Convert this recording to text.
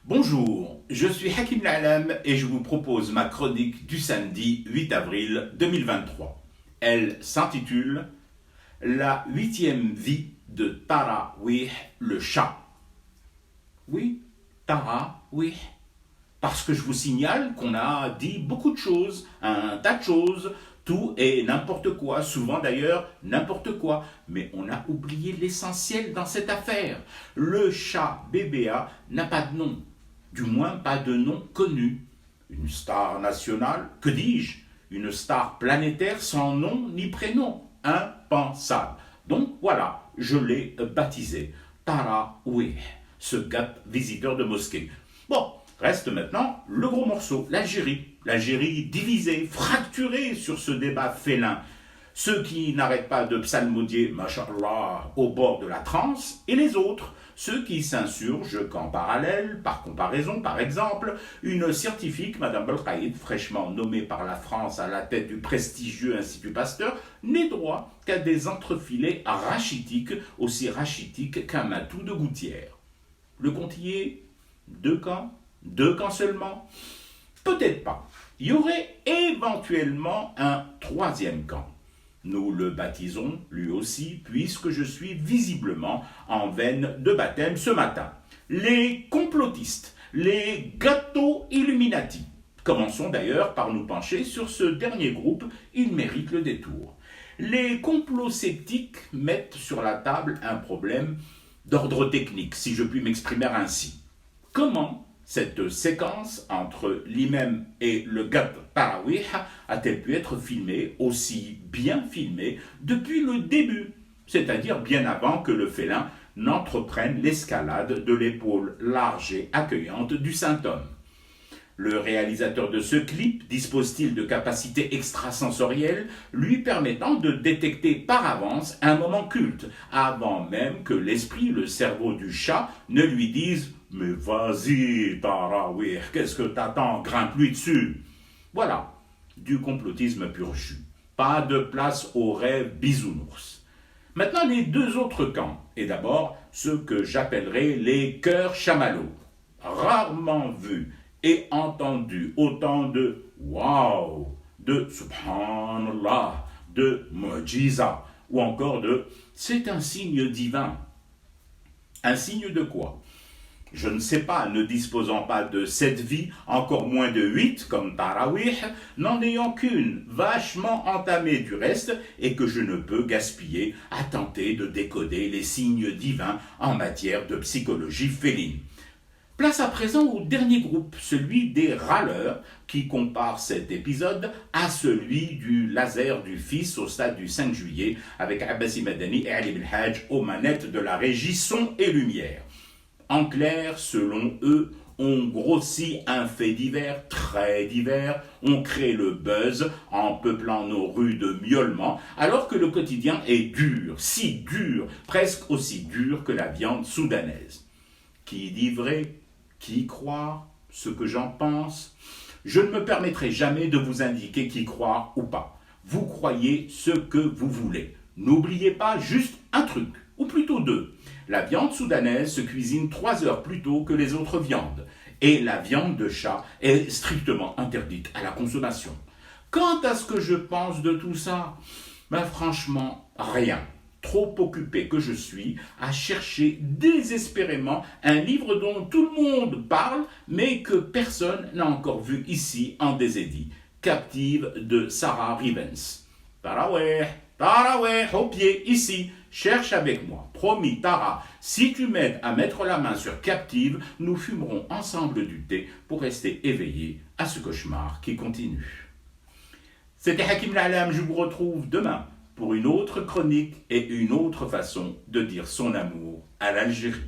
Bonjour, je suis Hakim La'alam et je vous propose ma chronique du samedi 8 avril 2023. Elle s'intitule « La huitième vie de Tarawih le chat ». Oui, Tarawih. Parce que je vous signale qu'on a dit beaucoup de choses, un tas de choses, tout et n'importe quoi, souvent d'ailleurs n'importe quoi. Mais on a oublié l'essentiel dans cette affaire. Le chat BBA n'a pas de nom, du moins pas de nom connu. Une star nationale, que dis-je? Une star planétaire sans nom ni prénom, impensable. Donc voilà, je l'ai baptisé Tarawih, ce gars visiteur de mosquée. Bon, reste maintenant le gros morceau, l'Algérie. L'Algérie divisée, fracturée sur ce débat félin. Ceux qui n'arrêtent pas de psalmodier, Masha'Allah, au bord de la transe, et les autres, ceux qui s'insurgent qu'en parallèle, par comparaison, par exemple, une scientifique, Madame Belkaïd, fraîchement nommée par la France à la tête du prestigieux Institut Pasteur, n'est droit qu'à des entrefilets rachitiques, aussi rachitiques qu'un matou de gouttière. Le compte y est? Deux camps seulement? Peut-être pas. Il y aurait éventuellement un troisième camp. Nous le baptisons, lui aussi, puisque je suis visiblement en veine de baptême ce matin. Les complotistes, les gâteaux Illuminati. Commençons d'ailleurs par nous pencher sur ce dernier groupe, il mérite le détour. Les complots sceptiques mettent sur la table un problème d'ordre technique, si je puis m'exprimer ainsi. Comment cette séquence entre l'imam et le gâteau Tarawih a-t-elle pu être filmée, aussi bien filmée, depuis le début, c'est-à-dire bien avant que le félin n'entreprenne l'escalade de l'épaule large et accueillante du saint homme? Le réalisateur de ce clip dispose-t-il de capacités extrasensorielles lui permettant de détecter par avance un moment culte, avant même que l'esprit, le cerveau du chat, ne lui dise « Mais vas-y, Tarawih, qu'est-ce que t'attends, grimpe-lui dessus !» Voilà, du complotisme pur jus. Pas de place aux rêves bisounours. Maintenant, les deux autres camps, et d'abord ceux que j'appellerai les cœurs chamallows, rarement vus et entendu autant de waouh, de subhanallah, de mu'jiza, ou encore de c'est un signe divin. Un signe de quoi? Je ne sais pas, ne disposant pas de 7 vies, encore moins de 8 comme Tarawih, n'en ayant qu'une, vachement entamée du reste, et que je ne peux gaspiller à tenter de décoder les signes divins en matière de psychologie féline. Place à présent au dernier groupe, celui des râleurs, qui compare cet épisode à celui du laser du fils au stade du 5 juillet, avec Abbasi Madani et Ali Belhadj aux manettes de la régie son et lumière. En clair, selon eux, on grossit un fait divers, très divers, on crée le buzz en peuplant nos rues de miaulements, alors que le quotidien est dur, si dur, presque aussi dur que la viande soudanaise. Qui dit vrai? Qui croire? Ce que j'en pense? Je ne me permettrai jamais de vous indiquer qui croire ou pas. Vous croyez ce que vous voulez. N'oubliez pas juste un truc, ou plutôt deux. La viande soudanaise se cuisine 3 heures plus tôt que les autres viandes. Et la viande de chat est strictement interdite à la consommation. Quant à ce que je pense de tout ça, franchement, rien. Trop occupé que je suis à chercher désespérément un livre dont tout le monde parle, mais que personne n'a encore vu ici en désédit. Captive de Sarah Rivens. Tarawih, au pied, ici, cherche avec moi. Promis, Tara, si tu m'aides à mettre la main sur Captive, nous fumerons ensemble du thé pour rester éveillés à ce cauchemar qui continue. C'était Hakim La'alam, je vous retrouve demain pour une autre chronique et une autre façon de dire son amour à l'Algérie.